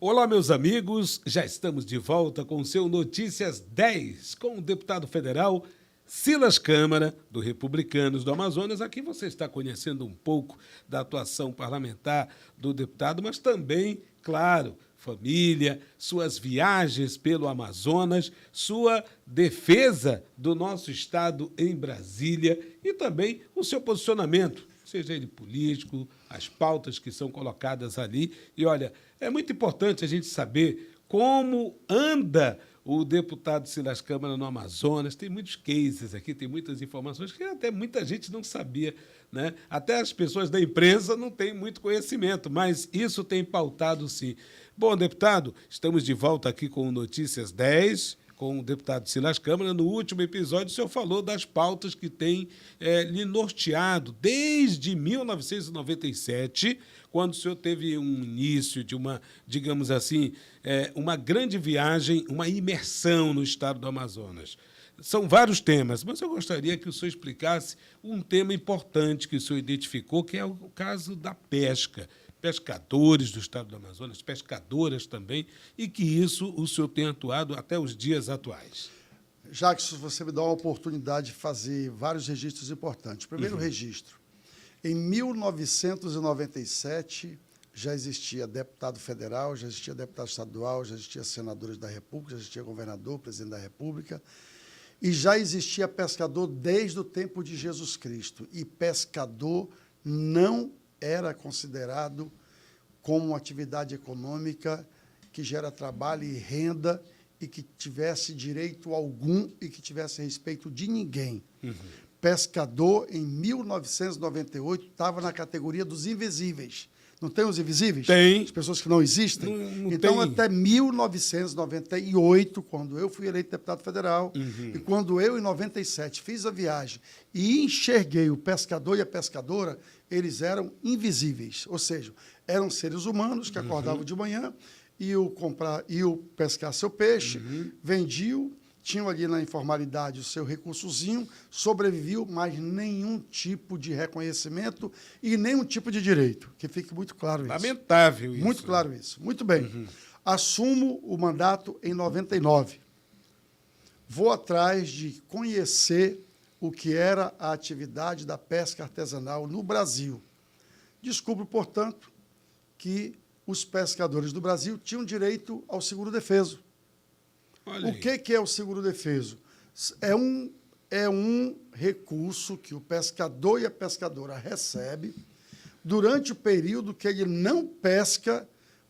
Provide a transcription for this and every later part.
Olá, meus amigos, já estamos de volta com o seu Notícias 10, com o deputado federal Silas Câmara, do Republicanos do Amazonas. Aqui você está conhecendo um pouco da atuação parlamentar do deputado, mas também, claro, família, suas viagens pelo Amazonas, sua defesa do nosso estado em Brasília e também o seu posicionamento, seja ele político, as pautas que são colocadas ali. E, olha, é muito importante a gente saber como anda o deputado Silas Câmara no Amazonas. Tem muitos cases aqui, tem muitas informações que até muita gente não sabia, né? Até as pessoas da imprensa não têm muito conhecimento, mas isso tem pautado, sim. Bom, deputado, estamos de volta aqui com o Notícias 10, com o deputado Silas Câmara. No último episódio, o senhor falou das pautas que tem lhe norteado desde 1997, quando o senhor teve um início de uma, digamos assim, uma grande viagem, uma imersão no estado do Amazonas. São vários temas, mas eu gostaria que o senhor explicasse um tema importante que o senhor identificou, que é o caso da pesca. Pescadores do estado do Amazonas, pescadoras também, e que isso o senhor tem atuado até os dias atuais. Jackson, você me dá uma oportunidade de fazer vários registros importantes. Primeiro registro, em 1997 já existia deputado federal, já existia deputado estadual, já existia senadores da República, já existia governador, presidente da República, e já existia pescador desde o tempo de Jesus Cristo. E pescador não era considerado como uma atividade econômica que gera trabalho e renda e que tivesse direito algum e que tivesse respeito de ninguém. Pescador, em 1998, estava na categoria dos invisíveis. Não tem os invisíveis? Tem. As pessoas que não existem? Não então, tem. até 1998, quando eu fui eleito deputado federal, e quando eu, em 97, fiz a viagem e enxerguei o pescador e a pescadora, eles eram invisíveis. Ou seja, eram seres humanos que acordavam de manhã, iam pescar seu peixe, vendiam, tinham ali na informalidade o seu recursozinho, sobreviviam, mas nenhum tipo de reconhecimento e nenhum tipo de direito. Que fique muito claro isso. Lamentável isso. Muito claro isso. Muito bem. Assumo o mandato em 99. Vou atrás de conhecer o que era a atividade da pesca artesanal no Brasil. Descubro, portanto, que os pescadores do Brasil tinham direito ao seguro-defeso. O que é o seguro-defeso? É um recurso que o pescador e a pescadora recebem durante o período que ele não pesca,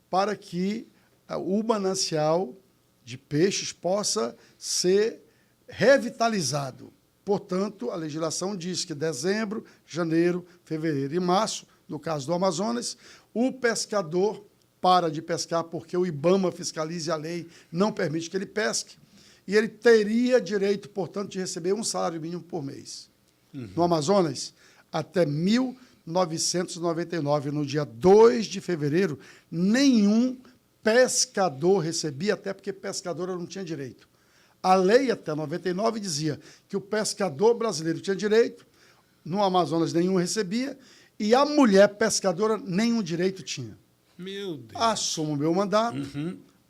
para que o manancial de peixes possa ser revitalizado. Portanto, a legislação diz que dezembro, janeiro, fevereiro e março, no caso do Amazonas, o pescador para de pescar porque o IBAMA fiscaliza a lei, não permite que ele pesque, e ele teria direito, portanto, de receber um salário mínimo por mês. No Amazonas, até 1999, no dia 2 de fevereiro, nenhum pescador recebia, até porque pescadora não tinha direito. A lei, até 99, dizia que o pescador brasileiro tinha direito, no Amazonas nenhum recebia, e a mulher pescadora nenhum direito tinha. Meu Deus. Assumo o meu mandato,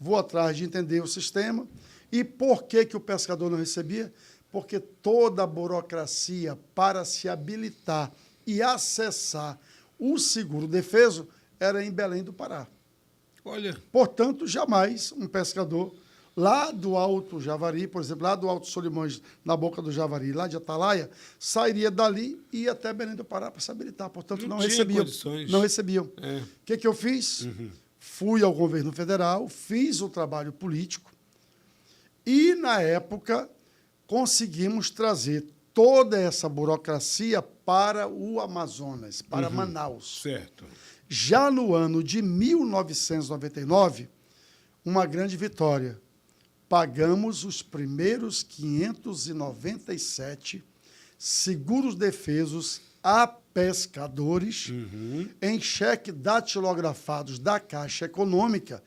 vou atrás de entender o sistema. E por que o pescador não recebia? Porque toda a burocracia para se habilitar e acessar o seguro-defeso era em Belém do Pará. Olha. Portanto, jamais um pescador lá do Alto Javari, por exemplo, lá do Alto Solimões, na Boca do Javari, lá de Atalaia, sairia dali e ia até Belém do Pará para se habilitar. Portanto, não recebiam. Não recebiam. O que eu fiz? Fui ao governo federal, fiz o trabalho político e, na época, conseguimos trazer toda essa burocracia para o Amazonas, para Manaus. Certo. Já no ano de 1999, uma grande vitória. Pagamos os primeiros 597 seguros-defesos a pescadores em cheque datilografados da Caixa Econômica,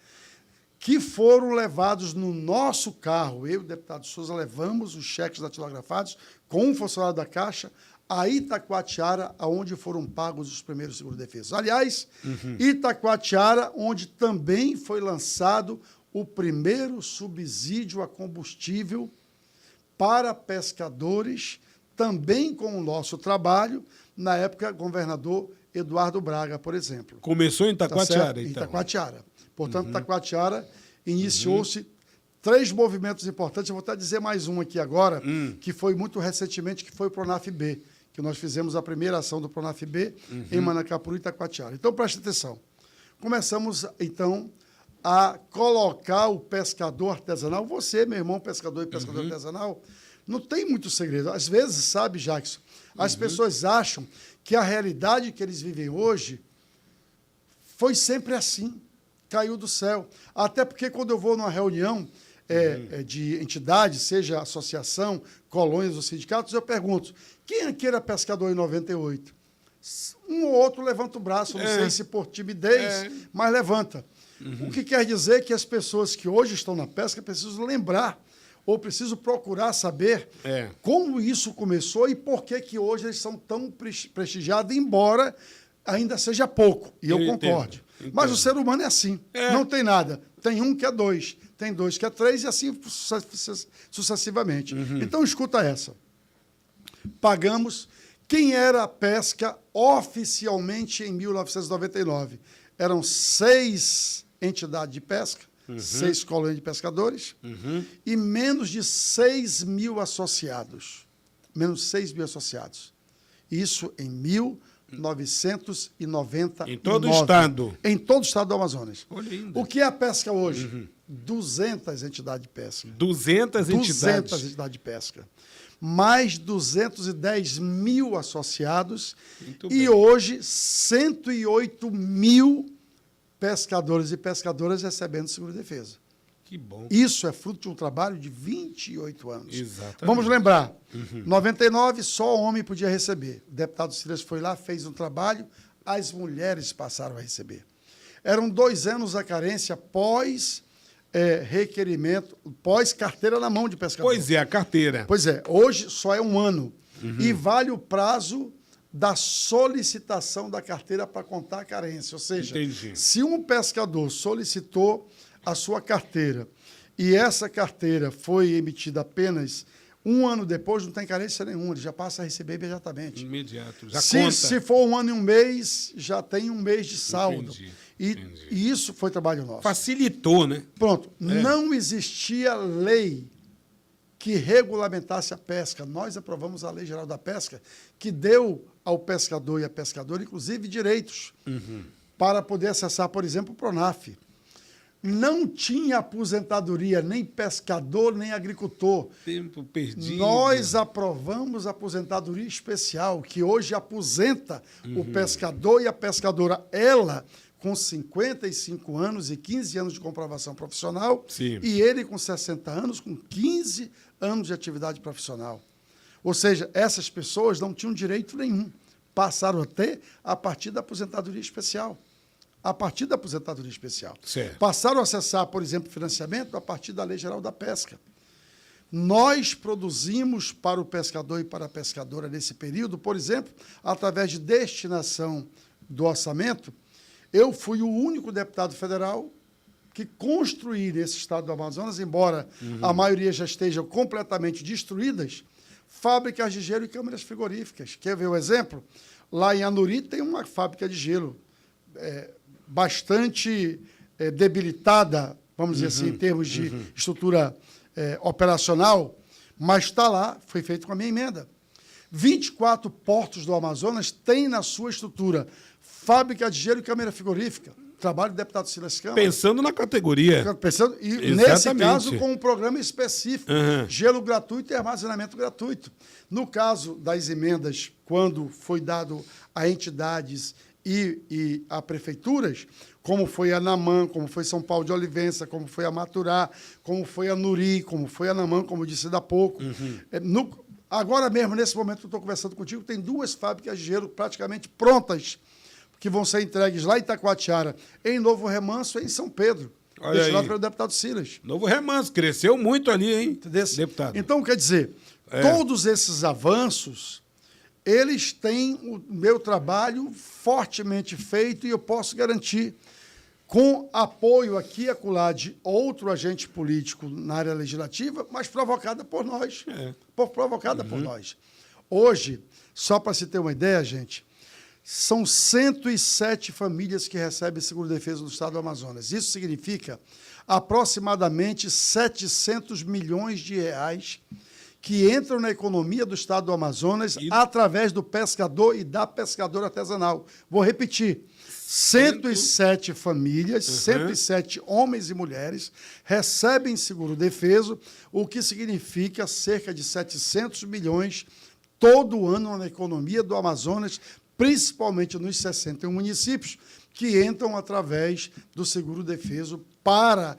que foram levados no nosso carro. Eu e o deputado Souza levamos os cheques datilografados com um funcionário da Caixa a Itacoatiara, aonde foram pagos os primeiros seguro-defesas. Aliás, Itacoatiara, onde também foi lançado o primeiro subsídio a combustível para pescadores, também com o nosso trabalho, na época, governador Eduardo Braga, por exemplo. Começou em Itacoatiara, então. Itacoatiara. Portanto, Itacoatiara iniciou-se 3 movimentos importantes. Eu vou até dizer mais um aqui agora, que foi muito recentemente, que foi o Pronaf-B, que nós fizemos a primeira ação do Pronaf-B em Manacapuru e Itacoatiara. Então, preste atenção. Começamos, então, a colocar o pescador artesanal. Você, meu irmão, pescador e pescador artesanal, não tem muito segredo. Às vezes, sabe, Jackson, as pessoas acham que a realidade que eles vivem hoje foi sempre assim, caiu do céu. Até porque quando eu vou numa reunião de entidades, seja associação, colônias ou sindicatos, eu pergunto, quem aqui era pescador em 98? Um ou outro levanta o braço, não sei se por timidez, mas levanta. O que quer dizer que as pessoas que hoje estão na pesca precisam lembrar ou precisam procurar saber como isso começou e por que hoje eles são tão prestigiados, embora ainda seja pouco, e eu concordo. Entendo. Mas o ser humano é assim, não tem nada. Tem um que é 2, tem 2 que é 3 e assim sucessivamente. Então, escuta essa. Pagamos. Quem era a pesca oficialmente em 1999? Eram 6 entidades de pesca, 6 colônias de pescadores, e menos de 6 mil associados. Menos de 6 mil associados. Isso em 1999. Em todo o estado? Em todo o estado do Amazonas. Oh, o que é a pesca hoje? 200 entidades de pesca. 200 entidades? 200 entidades de pesca. Mais 210 mil associados. Muito e bem. Hoje, 108 mil pescadores e pescadoras recebendo seguro-defesa. Que bom. Isso é fruto de um trabalho de 28 anos. Exatamente. Vamos lembrar, 99 só homem podia receber. O deputado Silas foi lá, fez um trabalho, as mulheres passaram a receber. Eram 2 anos a carência pós-requerimento, pós-carteira na mão de pescador. Pois é, a carteira. Pois é, hoje só é 1 ano. E vale o prazo da solicitação da carteira para contar a carência. Ou seja, se um pescador solicitou a sua carteira e essa carteira foi emitida apenas 1 ano depois, não tem carência nenhuma, ele já passa a receber imediatamente. Imediato, já conta. Se for 1 ano e 1 mês, já tem 1 mês de saldo. Entendi. E isso foi trabalho nosso. Facilitou, né? Pronto. Não existia lei que regulamentasse a pesca. Nós aprovamos a Lei Geral da Pesca, que deu ao pescador e à pescadora, inclusive, direitos para poder acessar, por exemplo, o Pronaf. Não tinha aposentadoria, nem pescador, nem agricultor. Tempo perdido. Nós aprovamos a aposentadoria especial, que hoje aposenta o pescador e a pescadora. Ela, com 55 anos e 15 anos de comprovação profissional, e ele com 60 anos, com 15 anos de atividade profissional. Ou seja, essas pessoas não tinham direito nenhum. Passaram a ter a partir da aposentadoria especial. A partir da aposentadoria especial. Certo. Passaram a acessar, por exemplo, financiamento a partir da Lei Geral da Pesca. Nós produzimos para o pescador e para a pescadora nesse período, por exemplo, através de destinação do orçamento, eu fui o único deputado federal que construí nesse estado do Amazonas, embora a maioria já esteja completamente destruídas, fábricas de gelo e câmaras frigoríficas. Quer ver o exemplo? Lá em Anuri tem uma fábrica de gelo bastante debilitada, vamos dizer assim, em termos de estrutura operacional, mas está lá, foi feito com a minha emenda. 24 portos do Amazonas têm na sua estrutura fábrica de gelo e câmara frigorífica. Trabalho do deputado Silas Câmara. Pensando na categoria. Pensando, e nesse caso, com um programa específico, gelo gratuito e armazenamento gratuito. No caso das emendas, quando foi dado a entidades e a prefeituras, como foi a Namã, como foi São Paulo de Olivença, como foi a Maturá, como foi a Nuri, como foi a Namã, como eu disse há pouco. Agora mesmo, nesse momento que eu estou conversando contigo, tem 2 fábricas de gelo praticamente prontas, que vão ser entregues lá em Itacoatiara, em Novo Remanso e em São Pedro. Destinado pelo deputado Silas. Novo Remanso, cresceu muito ali, hein, deputado? Então, quer dizer, todos esses avanços eles têm o meu trabalho fortemente feito e eu posso garantir, com apoio aqui e acolá de outro agente político na área legislativa, mas provocada por nós. Provocada por nós. Hoje, só para se ter uma ideia, gente, são 107 famílias que recebem seguro-defesa no estado do Amazonas. Isso significa aproximadamente 700 milhões de reais que entram na economia do estado do Amazonas através do pescador e da pescadora artesanal. Vou repetir. 107 famílias, 107 homens e mulheres recebem seguro-defeso, o que significa cerca de 700 milhões todo ano na economia do Amazonas, principalmente nos 61 municípios, que entram através do seguro-defeso para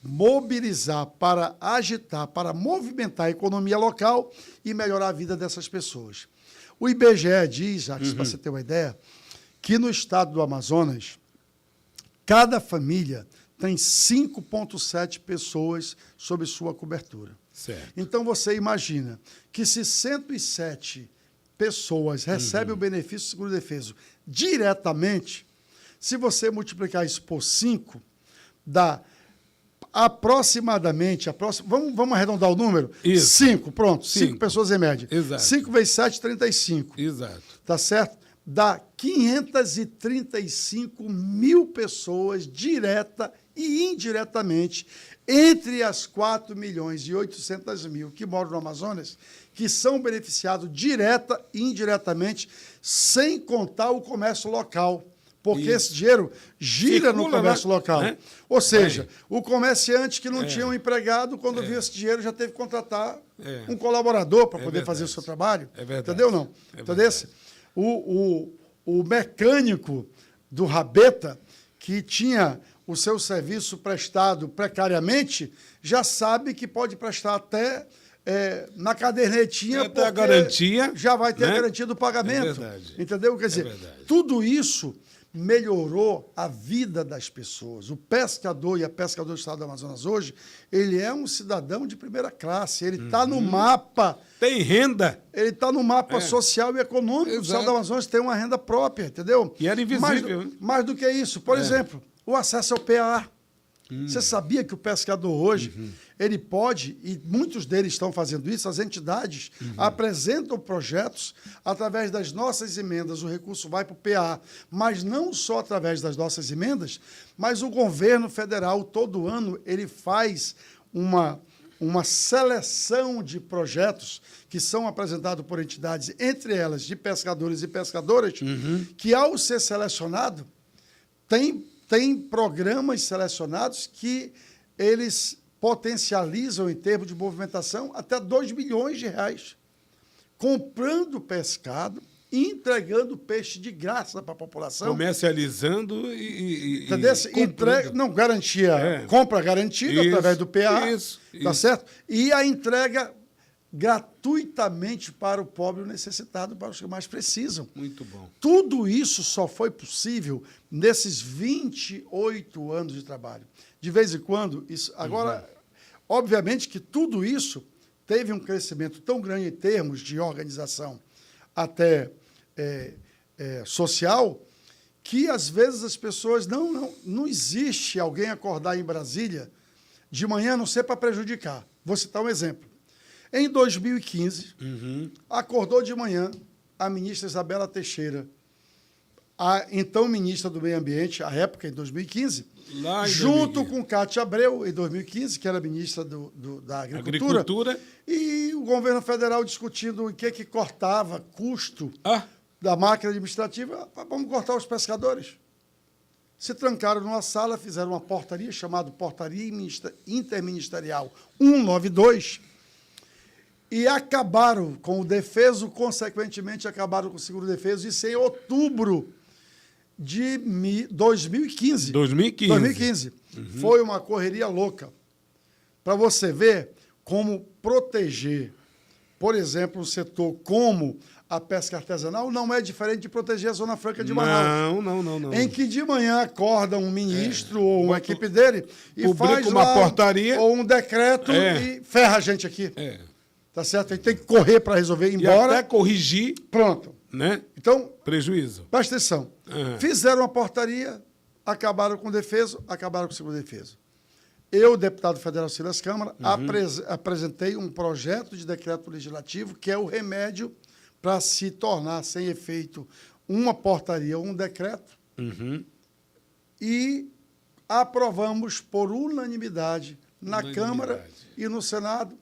mobilizar, para agitar, para movimentar a economia local e melhorar a vida dessas pessoas. O IBGE diz, já para você ter uma ideia, que no estado do Amazonas, cada família tem 5,7 pessoas sob sua cobertura. Certo. Então, você imagina que se 107 pessoas recebem o benefício do seguro-defeso diretamente, se você multiplicar isso por 5, dá aproximadamente, vamos arredondar o número? Isso. 5, pronto, 5 pessoas em média. Exato. 5 vezes 7, 35. Exato. Tá certo? Dá 535 mil pessoas, direta e indiretamente, entre as 4 milhões e 800 mil que moram no Amazonas, que são beneficiados direta e indiretamente, sem contar o comércio local. Porque esse dinheiro gira no comércio local. Né? Ou seja, o comerciante que não tinha um empregado, quando viu esse dinheiro, já teve que contratar um colaborador para poder fazer o seu trabalho. É verdade. Entendeu, não? Entendeu? O mecânico do Rabeta, que tinha o seu serviço prestado precariamente, já sabe que pode prestar até na cadernetinha, até a garantia, já vai ter a garantia do pagamento. É verdade. Entendeu? Quer dizer, tudo isso melhorou a vida das pessoas. O pescador e a pescadora do estado do Amazonas hoje, ele é um cidadão de primeira classe, ele está no mapa. Tem renda. Ele está no mapa social e econômico. O estado do Amazonas tem uma renda própria, entendeu? E era invisível. Mais do que isso. Por exemplo, o acesso ao PA. Você sabia que o pescador hoje, ele pode, e muitos deles estão fazendo isso, as entidades apresentam projetos através das nossas emendas, o recurso vai para o PA, mas não só através das nossas emendas, mas o governo federal, todo ano, ele faz uma seleção de projetos que são apresentados por entidades, entre elas de pescadores e pescadoras, que ao ser selecionado, tem programas selecionados que eles potencializam em termos de movimentação até 2 milhões de reais, comprando pescado e entregando peixe de graça para a população. Comercializando e garantia, compra garantida através do PA, tá certo? E a entrega gratuitamente para o pobre necessitado, para os que mais precisam. Muito bom. Tudo isso só foi possível nesses 28 anos de trabalho. De vez em quando, isso. Agora, obviamente que tudo isso teve um crescimento tão grande em termos de organização até social, que às vezes as pessoas não existe alguém acordar em Brasília de manhã, a não ser para prejudicar. Vou citar um exemplo. Em 2015, acordou de manhã a ministra Isabela Teixeira, a então ministra do Meio Ambiente, à época, em 2015, junto com Cátia Abreu, em 2015, que era ministra da Agricultura, e o governo federal discutindo o que cortava custo da máquina administrativa. Vamos cortar os pescadores. Se trancaram numa sala, fizeram uma portaria chamada Portaria Interministerial 192, e acabaram com o defeso, consequentemente acabaram com o seguro-defeso, isso em outubro de 2015. 2015. Foi uma correria louca. Para você ver como proteger, por exemplo, um setor como a pesca artesanal não é diferente de proteger a Zona Franca de Manaus. Não. Em que de manhã acorda um ministro ou uma equipe dele e faz uma portaria ou um decreto e ferra a gente aqui. Tá certo? A gente tem que correr para resolver, E embora... até corrigir, Pronto. né? Então, Prejuízo. presta atenção. Fizeram uma portaria, acabaram com o defeso, acabaram com o segundo defeso. Eu, deputado federal Silas Câmara, apresentei um projeto de decreto legislativo que é o remédio para se tornar sem efeito uma portaria ou um decreto, e aprovamos por unanimidade na Câmara e no Senado,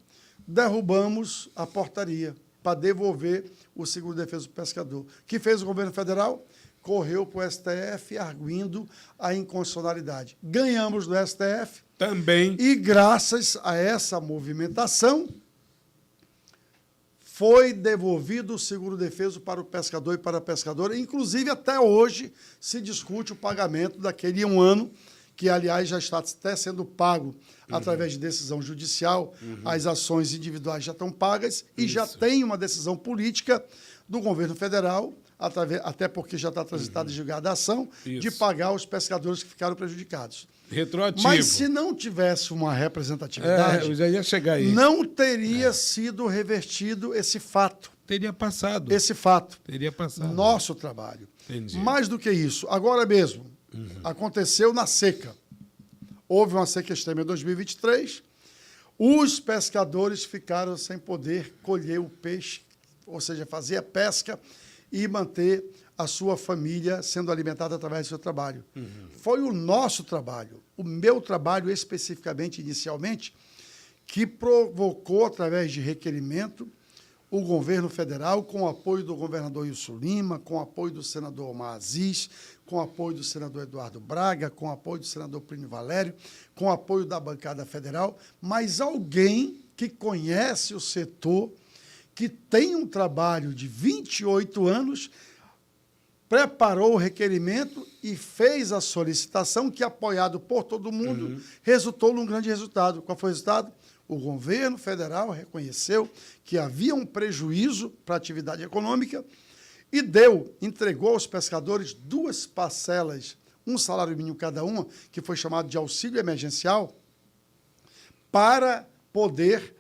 derrubamos a portaria para devolver o seguro-defeso do pescador. O que fez o governo federal? Correu para o STF arguindo a inconstitucionalidade. Ganhamos do STF. Também. E, graças a essa movimentação, foi devolvido o seguro-defeso para o pescador e para a pescadora. Inclusive, até hoje, se discute o pagamento daquele 1 ano, que, aliás, já está até sendo pago através de decisão judicial. As ações individuais já estão pagas e já tem uma decisão política do governo federal, até porque já está transitada e julgada a ação, de pagar os pescadores que ficaram prejudicados. Retroativo. Mas se não tivesse uma representatividade, eu já ia chegar aí. não teria sido revertido esse fato. Teria passado. Esse fato. Teria passado. Nosso trabalho. Entendi. Mais do que isso, agora mesmo, aconteceu na seca. Houve uma seca extrema em 2023, os pescadores ficaram sem poder colher o peixe, ou seja, fazer a pesca e manter a sua família sendo alimentada através do seu trabalho. Foi o nosso trabalho, o meu trabalho especificamente, inicialmente, que provocou, através de requerimento, o governo federal, com o apoio do governador Wilson Lima, com o apoio do senador Omar Aziz, com o apoio do senador Eduardo Braga, com o apoio do senador Plínio Valério, com o apoio da bancada federal, mas alguém que conhece o setor, que tem um trabalho de 28 anos, preparou o requerimento e fez a solicitação que, apoiado por todo mundo, resultou num grande resultado. Qual foi o resultado? O governo federal reconheceu que havia um prejuízo para a atividade econômica e entregou aos pescadores 2 parcelas, um salário mínimo cada uma, que foi chamado de auxílio emergencial, para poder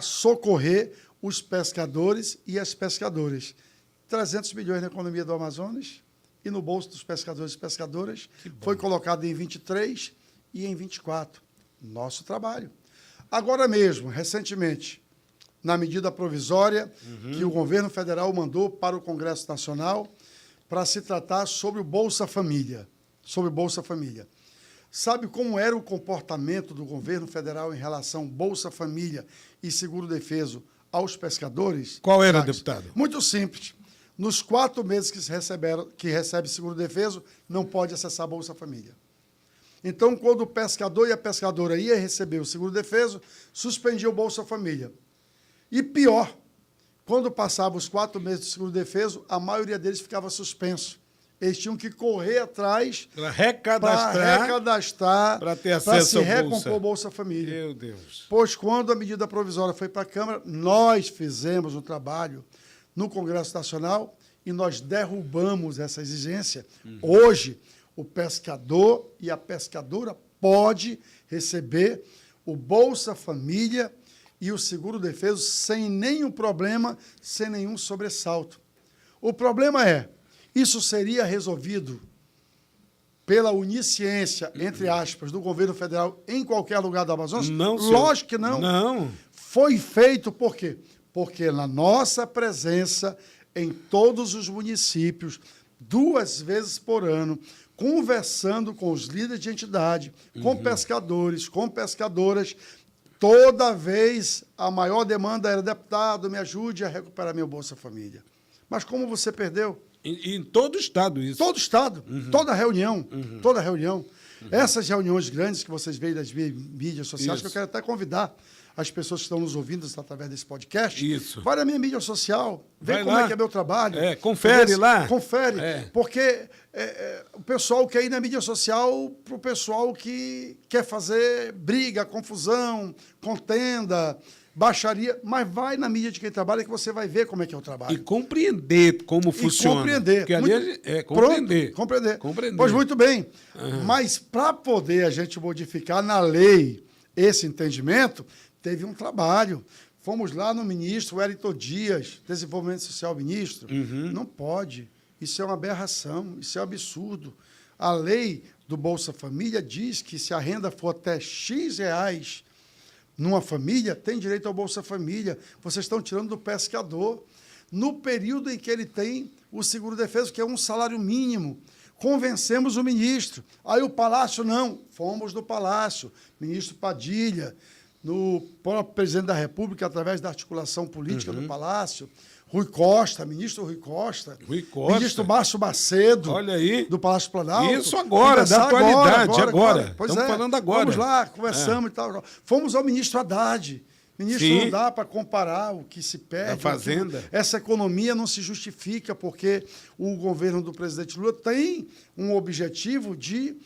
socorrer os pescadores e as pescadoras. 300 milhões na economia do Amazonas e no bolso dos pescadores e pescadoras. Foi colocado em 23 e em 24. Nosso trabalho. Agora mesmo, recentemente, na medida provisória que o governo federal mandou para o Congresso Nacional para se tratar sobre o Bolsa Família. Sobre o Bolsa Família. Sabe como era o comportamento do governo federal em relação ao Bolsa Família e seguro-defeso aos pescadores? Qual era, Max? deputado? Muito simples. Nos 4 meses que recebe seguro-defeso, não pode acessar a Bolsa Família. Então, quando o pescador e a pescadora ia receber o seguro-defeso, suspendia o Bolsa Família. E pior, quando passava os 4 meses do seguro-defeso, a maioria deles ficava suspenso. Eles tinham que correr atrás para recadastrar, para ter acesso se ao recompor o Bolsa Família. Meu Deus. Pois, quando a medida provisória foi para a Câmara, nós fizemos um trabalho no Congresso Nacional e nós derrubamos essa exigência. Hoje, o pescador e a pescadora pode receber o Bolsa Família e o seguro-defeso sem nenhum problema, sem nenhum sobressalto. O problema é, isso seria resolvido pela onisciência, entre aspas, do governo federal em qualquer lugar do Amazonas? Não, senhor. Lógico que não. Não. Foi feito por quê? Porque na nossa presença em todos os municípios, 2 vezes por ano, conversando com os líderes de entidade, com pescadores, com pescadoras, toda vez a maior demanda era: deputado, me ajude a recuperar meu Bolsa Família. Mas como você perdeu? Em todo o estado isso. Todo estado, toda reunião, toda reunião. Essas reuniões grandes que vocês veem das mídias sociais, que eu quero até convidar as pessoas que estão nos ouvindo através desse podcast, Isso. vai na minha mídia social, vê Vai como lá. é que é meu trabalho. Confere lá. Confere, porque o pessoal quer ir na mídia social para o pessoal que quer fazer briga, confusão, contenda, baixaria, mas vai na mídia de quem trabalha que você vai ver como é que é o trabalho. E compreender como funciona. Compreender. Porque ali é compreender. Pronto, compreender. Pois muito bem. Mas para poder a gente modificar na lei esse entendimento, teve um trabalho. Fomos lá no ministro Wellington Dias, Desenvolvimento Social, ministro. Uhum. Não pode. Isso é uma aberração, isso é um absurdo. A lei do Bolsa Família diz que se a renda for até X reais numa família, tem direito ao Bolsa Família. Vocês estão tirando do pescador. No período em que ele tem o seguro-defeso, que é um salário mínimo. Convencemos o ministro. Aí o Palácio, não. Fomos no Palácio. Ministro Padilha, no próprio presidente da República, através da articulação política do Palácio, Rui Costa, ministro Rui Costa, ministro Márcio Macedo, olha aí, do Palácio Planalto. Isso agora, da atualidade, agora. Pois Estamos falando agora. Vamos lá, conversamos e tal. Fomos ao ministro Haddad. Ministro, Sim. não dá para comparar o que se perde. Da Fazenda. Essa economia não se justifica porque o governo do presidente Lula tem um objetivo de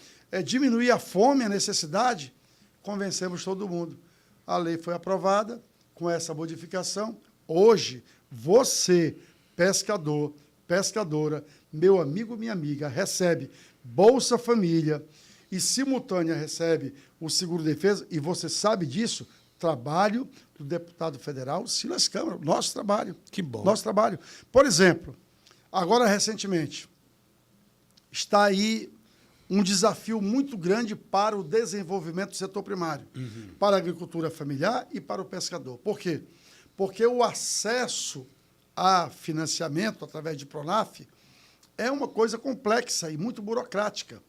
diminuir a fome, a necessidade. Convencemos todo mundo. A lei foi aprovada com essa modificação. Hoje, você, pescador, pescadora, meu amigo, minha amiga, recebe Bolsa Família e, simultânea, recebe o seguro-defesa, e você sabe disso, trabalho do deputado federal Silas Câmara, nosso trabalho. Que bom. Nosso trabalho. Por exemplo, agora, recentemente, está aí um desafio muito grande para o desenvolvimento do setor primário, para a agricultura familiar e para o pescador. Por quê? Porque o acesso a financiamento através de Pronaf é uma coisa complexa e muito burocrática.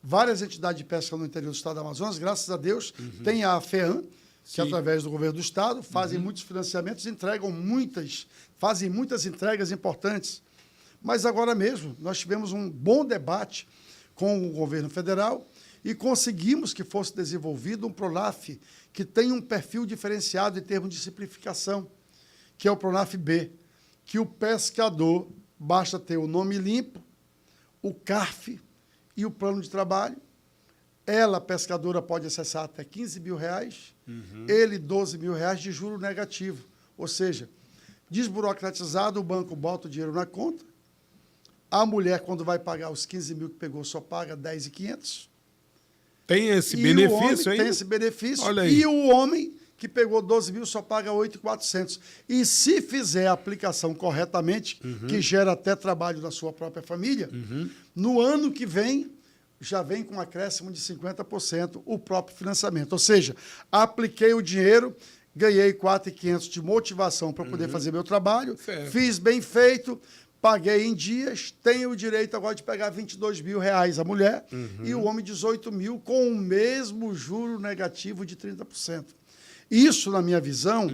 Várias entidades de pesca no interior do estado do Amazonas, graças a Deus, tem a FEAM, que através do governo do estado fazem muitos financiamentos, fazem muitas entregas importantes. Mas agora mesmo nós tivemos um bom debate com o governo federal e conseguimos que fosse desenvolvido um Pronaf que tem um perfil diferenciado em termos de simplificação, que é o Pronaf B, que o pescador basta ter o nome limpo, o CARF e o plano de trabalho. Ela, pescadora, pode acessar até R$15 mil, ele R$12 mil de juro negativo. Ou seja, desburocratizado, o banco bota o dinheiro na conta, a mulher, quando vai pagar os 15 mil que pegou, só paga 10.500. Tem esse benefício aí? Tem esse benefício. Olha aí. E o homem que pegou 12 mil só paga 8.400. E se fizer a aplicação corretamente, que gera até trabalho da sua própria família, no ano que vem, já vem com um acréscimo de 50% o próprio financiamento. Ou seja, apliquei o dinheiro, ganhei 4.500 de motivação para poder fazer meu trabalho, fiz bem feito, paguei em dias, tenho o direito agora de pegar R$22 mil a mulher e o homem 18 mil com o mesmo juro negativo de 30%. Isso, na minha visão,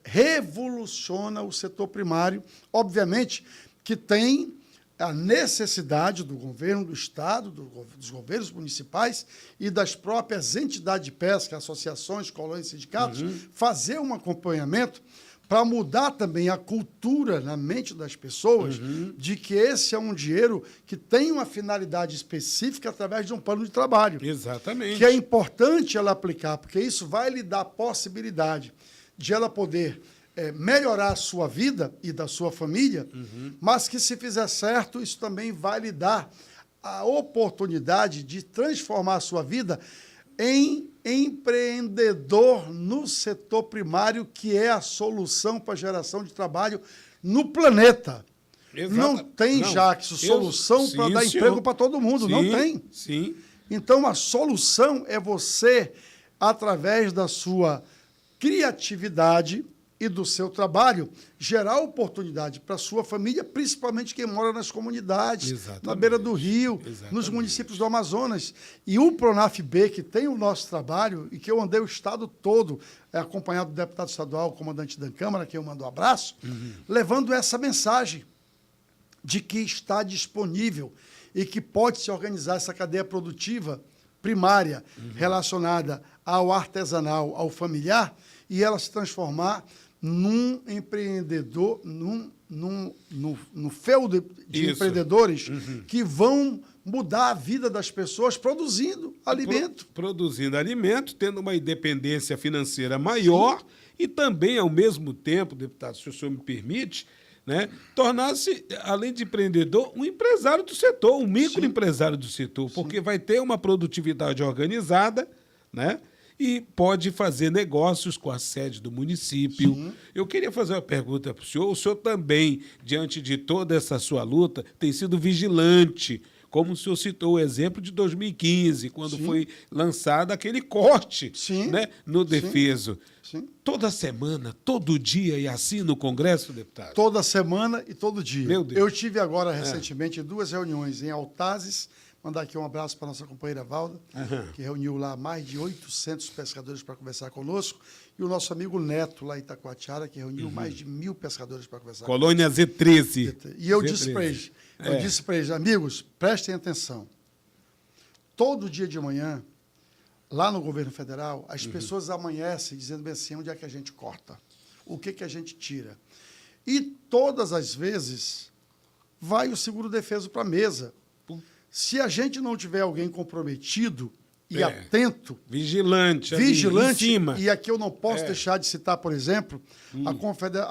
revoluciona o setor primário. Obviamente que tem a necessidade do governo do Estado, dos governos municipais e das próprias entidades de pesca, associações, colônias e sindicatos, fazer um acompanhamento para mudar também a cultura na mente das pessoas de que esse é um dinheiro que tem uma finalidade específica através de um plano de trabalho. Exatamente. Que é importante ela aplicar, porque isso vai lhe dar a possibilidade de ela poder melhorar a sua vida e da sua família, mas que, se fizer certo, isso também vai lhe dar a oportunidade de transformar a sua vida em empreendedor no setor primário, que é a solução para a geração de trabalho no planeta. Não tem, Jackson, solução para dar emprego para todo mundo. Não tem. Sim. Então, a solução é você, através da sua criatividade e do seu trabalho, gerar oportunidade para a sua família, principalmente quem mora nas comunidades, na beira do rio, nos municípios do Amazonas. E o Pronaf B, que tem o nosso trabalho, e que eu andei o estado todo, acompanhado do deputado estadual, o comandante da Câmara, que eu mando um abraço, levando essa mensagem de que está disponível e que pode se organizar essa cadeia produtiva primária relacionada ao artesanal, ao familiar, e ela se transformar num empreendedor, no feudo de empreendedores que vão mudar a vida das pessoas produzindo alimento. Produzindo alimento, tendo uma independência financeira maior e também, ao mesmo tempo, deputado, se o senhor me permite, né, tornar-se, além de empreendedor, um empresário do setor, um microempresário do setor, porque vai ter uma produtividade organizada, né? e pode fazer negócios com a sede do município. Sim. Eu queria fazer uma pergunta para o senhor. O senhor também, diante de toda essa sua luta, tem sido vigilante, como o senhor citou o exemplo de 2015, quando Sim. foi lançado aquele corte, Sim. né, no defeso. Sim. Toda semana, todo dia e assim no Congresso, deputado? Toda semana e todo dia. Meu Deus. Eu tive agora, recentemente, 2 reuniões em Altazes. Mandar aqui um abraço para a nossa companheira Valda, que reuniu lá mais de 800 pescadores para conversar conosco, e o nosso amigo Neto, lá em Itacoatiara, que reuniu mais de 1.000 pescadores para conversar Colônia Z13. conosco. E eu Z13. disse para eles, amigos, prestem atenção. Todo dia de manhã, lá no governo federal, as pessoas amanhecem dizendo bem assim, onde é que a gente corta? O que que a gente tira? E todas as vezes vai o seguro-defeso para a mesa. Se a gente não tiver alguém comprometido e atento, vigilante, ali, vigilante, em cima. e aqui eu não posso deixar de citar, por exemplo, a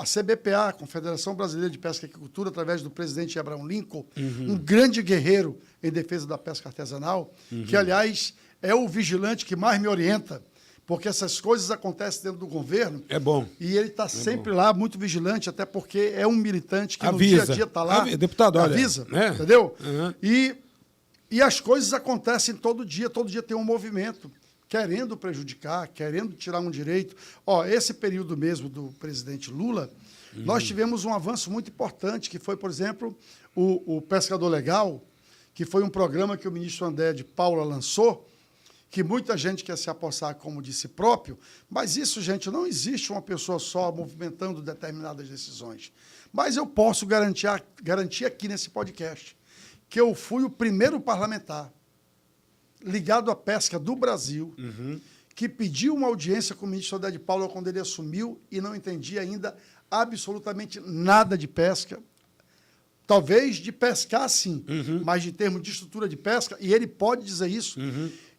CBPA, a Confederação Brasileira de Pesca e Aquicultura, através do presidente Abraham Lincoln, um grande guerreiro em defesa da pesca artesanal, que, aliás, é o vigilante que mais me orienta, porque essas coisas acontecem dentro do governo. É bom. E ele está sempre lá, muito vigilante, até porque é um militante que Avisa. no dia a dia está lá. Deputado, olha, avisa, né? entendeu? Uhum. E as coisas acontecem todo dia tem um movimento querendo prejudicar, querendo tirar um direito. Ó, esse período mesmo do presidente Lula, nós tivemos um avanço muito importante, que foi, por exemplo, o Pescador Legal, que foi um programa que o ministro André de Paula lançou, que muita gente quer se apossar como de si próprio, mas isso, gente, não existe uma pessoa só movimentando determinadas decisões. Mas eu posso garantir aqui nesse podcast que eu fui o primeiro parlamentar ligado à pesca do Brasil que pediu uma audiência com o ministro André de Paula quando ele assumiu e não entendia ainda absolutamente nada de pesca. Talvez de pescar, sim, mas de termos de estrutura de pesca, e ele pode dizer isso,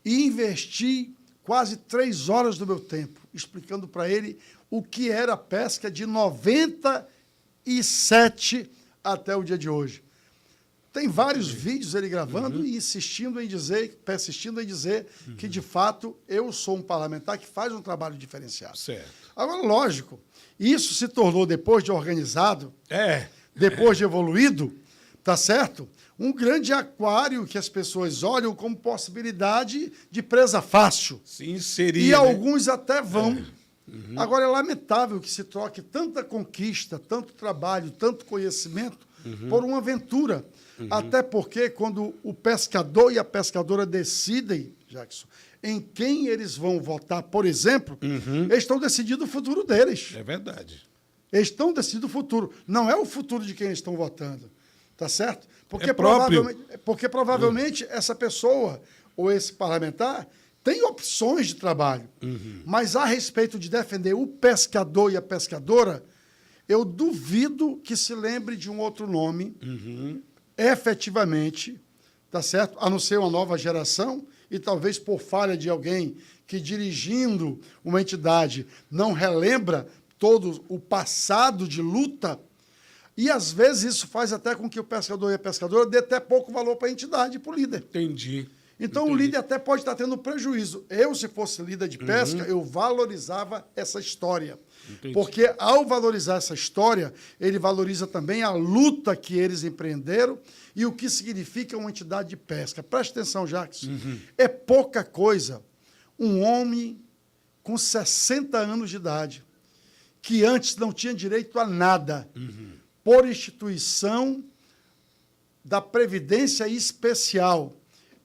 e investi quase 3 horas do meu tempo explicando para ele o que era a pesca de 97 até o dia de hoje. Tem vários vídeos ele gravando e persistindo em dizer que, de fato, eu sou um parlamentar que faz um trabalho diferenciado. Certo. Agora, lógico, isso se tornou, depois de organizado, depois de evoluído, tá certo? Um grande aquário que as pessoas olham como possibilidade de presa fácil. Se inserir, e né? alguns até vão. Agora, é lamentável que se troque tanta conquista, tanto trabalho, tanto conhecimento por uma aventura. Até porque, quando o pescador e a pescadora decidem, Jackson, em quem eles vão votar, por exemplo, eles estão decidindo o futuro deles. É verdade. Eles estão decidindo o futuro. Não é o futuro de quem eles estão votando. Tá certo? Porque, provavelmente essa pessoa ou esse parlamentar tem opções de trabalho. Mas a respeito de defender o pescador e a pescadora, eu duvido que se lembre de um outro nome efetivamente, tá certo? A não ser uma nova geração, e talvez por falha de alguém que, dirigindo uma entidade, não relembra todo o passado de luta, e às vezes isso faz até com que o pescador e a pescadora dê até pouco valor para a entidade e para o líder. Entendi. Então o líder até pode estar tendo prejuízo. Eu, se fosse líder de pesca, eu valorizava essa história. Entendi. Porque, ao valorizar essa história, ele valoriza também a luta que eles empreenderam e o que significa uma entidade de pesca. Preste atenção, Jacques. É pouca coisa um homem com 60 anos de idade, que antes não tinha direito a nada, por instituição da Previdência Especial,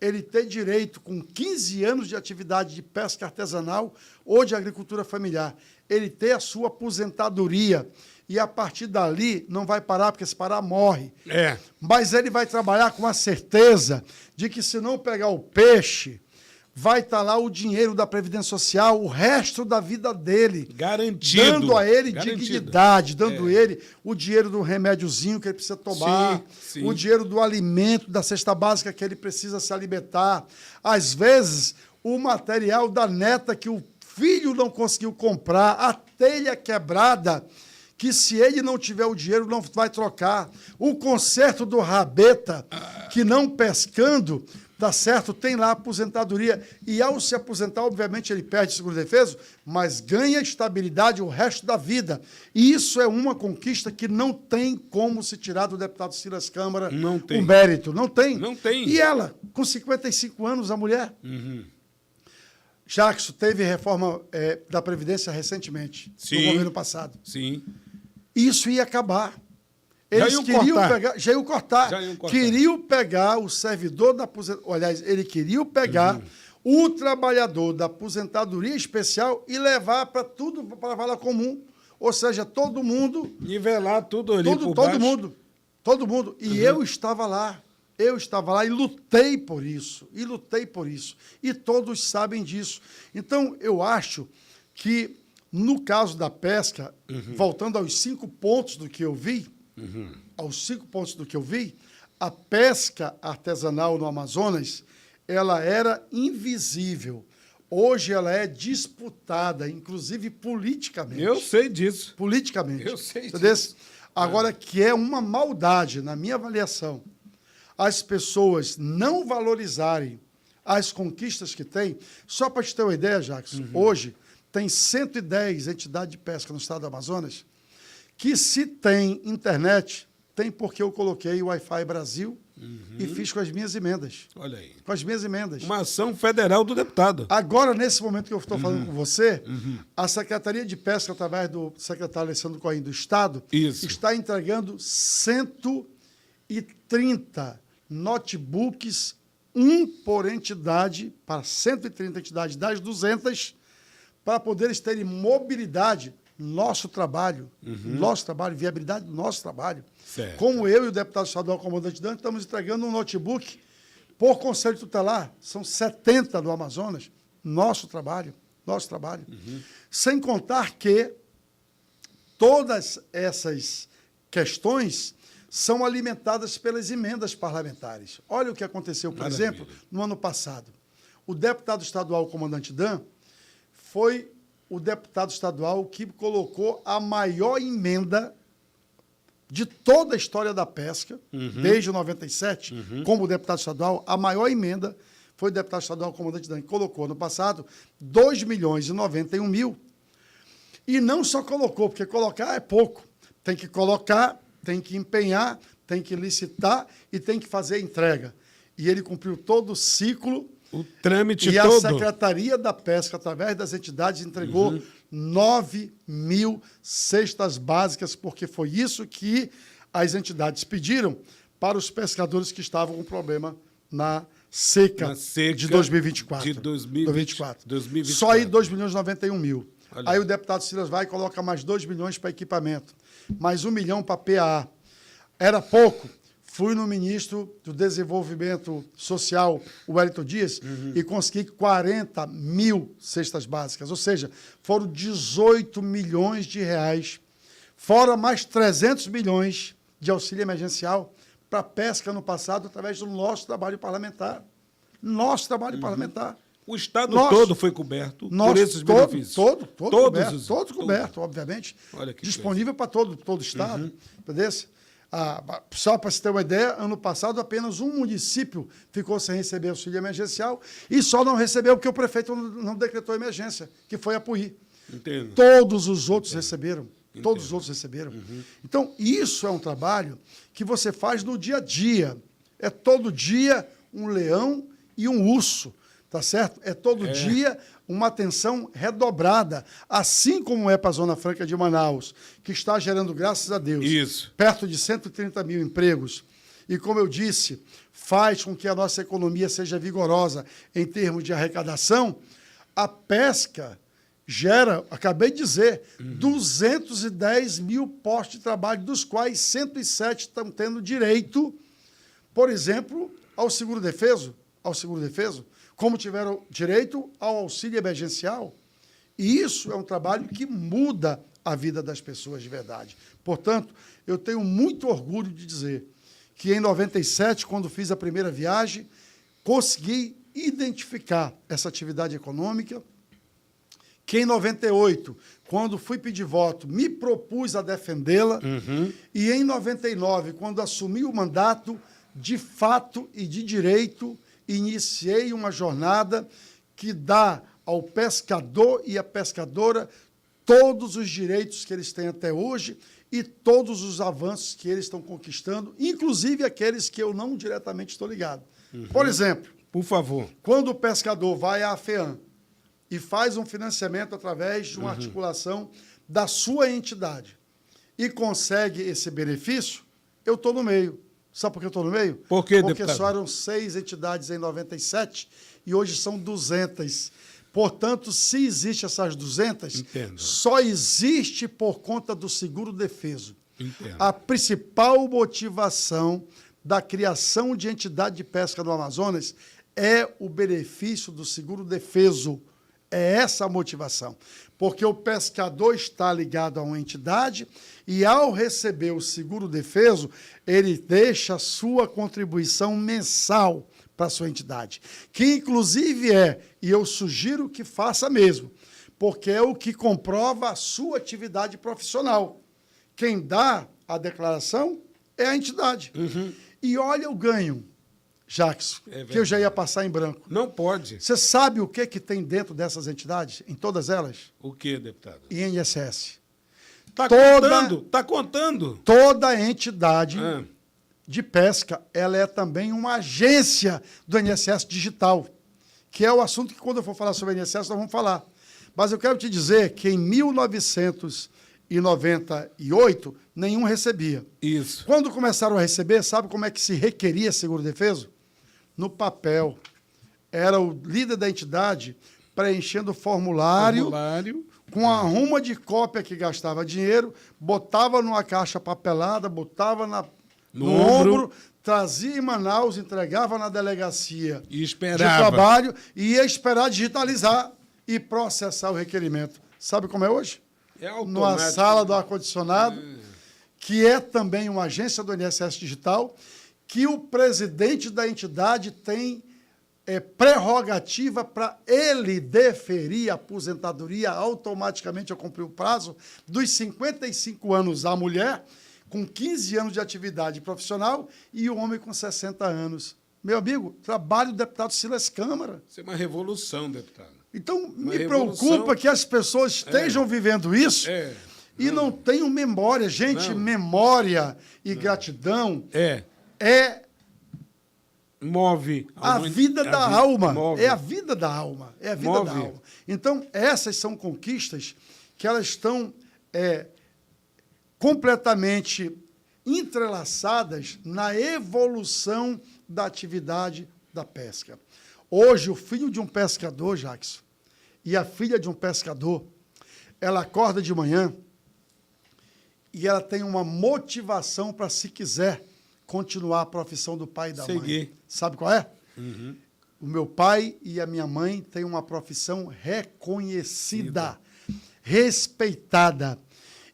ele ter direito, com 15 anos de atividade de pesca artesanal ou de agricultura familiar, ele ter a sua aposentadoria, e a partir dali não vai parar, porque se parar, morre. Mas ele vai trabalhar com a certeza de que, se não pegar o peixe, vai estar lá o dinheiro da Previdência Social o resto da vida dele. Garantido. Dando a ele Garantido. dignidade, dando ele o dinheiro do remédiozinho que ele precisa tomar, Sim. o dinheiro do alimento, da cesta básica que ele precisa se alimentar. Às vezes, o material da neta que o filho não conseguiu comprar, a telha quebrada, que, se ele não tiver o dinheiro, não vai trocar. O conserto do rabeta, que, não pescando, tá certo? Tem lá a aposentadoria. E ao se aposentar, obviamente, ele perde o seguro-defeso, mas ganha estabilidade o resto da vida. E isso é uma conquista que não tem como se tirar do deputado Silas Câmara o mérito. Não tem. Não tem. E ela, com 55 anos, a mulher... Jackson, teve reforma da Previdência recentemente, no governo passado. Sim. Isso ia acabar. Eles queriam pegar... Já iam cortar. Queriam pegar o servidor da aposentadoria... Aliás, ele queria pegar o trabalhador da aposentadoria especial e levar para tudo, para a vala comum. Ou seja, todo mundo... Nivelar tudo ali por todo baixo. mundo. Todo mundo. E eu estava lá. Eu estava lá e lutei por isso. E todos sabem disso. Então, eu acho que, no caso da pesca, voltando aos 5 pontos do que eu vi, a pesca artesanal no Amazonas, ela era invisível. Hoje ela é disputada, inclusive politicamente. Eu sei disso. Politicamente. Eu sei disso. Agora, que é uma maldade, na minha avaliação, as pessoas não valorizarem as conquistas que têm. Só para te ter uma ideia, Jackson, hoje tem 110 entidades de pesca no estado do Amazonas que, se tem internet, tem porque eu coloquei o Wi-Fi Brasil e fiz com as minhas emendas. Olha aí. Com as minhas emendas. Uma ação federal do deputado. Agora, nesse momento que eu estou falando com você, a Secretaria de Pesca, através do secretário Alessandro Corrêa do Estado, está entregando 130 notebooks, um por entidade, para 130 entidades das 200, para poder eles terem mobilidade, nosso trabalho, viabilidade do nosso trabalho. Certo. Como eu e o deputado estadual comandante Dan estamos entregando um notebook por conselho tutelar, são 70 do Amazonas, nosso trabalho. Sem contar que todas essas questões são alimentadas pelas emendas parlamentares. Olha o que aconteceu, por exemplo, no ano passado. O deputado estadual, comandante Dan, foi o deputado estadual que colocou a maior emenda de toda a história da pesca, desde 97, como deputado estadual, a maior emenda foi o deputado estadual, comandante Dan, que colocou no passado 2.091.000. E não só colocou, porque colocar é pouco. Tem que colocar, tem que empenhar, tem que licitar e tem que fazer a entrega. E ele cumpriu todo o ciclo. O trâmite e todo. E a Secretaria da Pesca, através das entidades, entregou 9.000 cestas básicas, porque foi isso que as entidades pediram para os pescadores que estavam com problema na seca de 2024. De 2024. Só aí 2.091.000. Aí o deputado Silas vai e coloca mais 2 milhões para equipamento, mais 1 milhão para PA. Era pouco. Fui no ministro do Desenvolvimento Social, o Wellington Dias, e consegui 40.000 cestas básicas. Ou seja, foram 18 milhões de reais, fora mais 300 milhões de auxílio emergencial para a pesca no passado, através do nosso trabalho parlamentar. O Estado todo foi coberto por esses benefícios. Todos cobertos, obviamente. Olha que disponível para todo o Estado. Entendeu? Só para você ter uma ideia, ano passado apenas um município ficou sem receber auxílio emergencial e só não recebeu porque o prefeito não decretou emergência, que foi Apuí. Entendo. Todos os outros receberam. Todos os outros receberam. Então, isso é um trabalho que você faz no dia a dia. É todo dia um leão e um urso, tá certo? É todo dia uma atenção redobrada, assim como é para a Zona Franca de Manaus, que está gerando, graças a Deus, perto de 130 mil empregos. E, como eu disse, faz com que a nossa economia seja vigorosa em termos de arrecadação. A pesca gera, acabei de dizer, 210 mil postos de trabalho, dos quais 107 estão tendo direito, por exemplo, ao seguro-defeso, como tiveram direito ao auxílio emergencial. E isso é um trabalho que muda a vida das pessoas de verdade. Portanto, eu tenho muito orgulho de dizer que, em 97, quando fiz a primeira viagem, consegui identificar essa atividade econômica, que, em 98, quando fui pedir voto, me propus a defendê-la, e, em 99, quando assumi o mandato, de fato e de direito, iniciei uma jornada que dá ao pescador e à pescadora todos os direitos que eles têm até hoje e todos os avanços que eles estão conquistando, inclusive aqueles que eu não diretamente estou ligado. Por exemplo, por favor, quando o pescador vai à FEAM e faz um financiamento através de uma articulação da sua entidade e consegue esse benefício, eu estou no meio. Sabe por que eu estou no meio? Por quê, Porque deputado? só eram 6 entidades em 97 e hoje são 200. Portanto, se existe essas 200, Entendo. só existe por conta do seguro-defeso. Entendo. A principal motivação da criação de entidade de pesca no Amazonas é o benefício do seguro-defeso. É essa a motivação. Porque o pescador está ligado a uma entidade e, ao receber o seguro-defeso, ele deixa a sua contribuição mensal para a sua entidade, que inclusive e eu sugiro que faça mesmo, porque é o que comprova a sua atividade profissional. Quem dá a declaração é a entidade. E olha o ganho, Jackson, que eu já ia passar em branco. Não pode. Você sabe o que tem dentro dessas entidades, em todas elas? O que, deputado? INSS. Está contando, está contando. Toda entidade de pesca, ela é também uma agência do INSS digital, que é o assunto que, quando eu for falar sobre o INSS, nós vamos falar. Mas eu quero te dizer que em 1998, nenhum recebia. Isso. Quando começaram a receber, sabe como é que se requeria seguro-defeso? No papel. Era o líder da entidade preenchendo o formulário com a ruma de cópia que gastava dinheiro, botava numa caixa papelada, botava no ombro, trazia em Manaus, entregava na delegacia E de esperava. trabalho e ia esperar digitalizar e processar o requerimento. Sabe como é hoje? É automático. Numa sala do ar-condicionado, que é também uma agência do INSS Digital, que o presidente da entidade tem prerrogativa para ele deferir a aposentadoria automaticamente ao cumprir o prazo dos 55 anos à mulher, com 15 anos de atividade profissional, e o homem com 60 anos. Meu amigo, trabalho do deputado Silas Câmara. Isso é uma revolução, deputado. Então, me revolução. preocupa que as pessoas estejam vivendo isso e não tenham memória. Gente, memória e gratidão move a vida da alma. Move. É a vida da alma. É a vida Move. da alma. Então, essas são conquistas que elas estão completamente entrelaçadas na evolução da atividade da pesca. Hoje, o filho de um pescador, Jackson, e a filha de um pescador, ela acorda de manhã e ela tem uma motivação para, se quiser, continuar a profissão do pai e da mãe. Sabe qual é? O meu pai e a minha mãe têm uma profissão reconhecida, respeitada.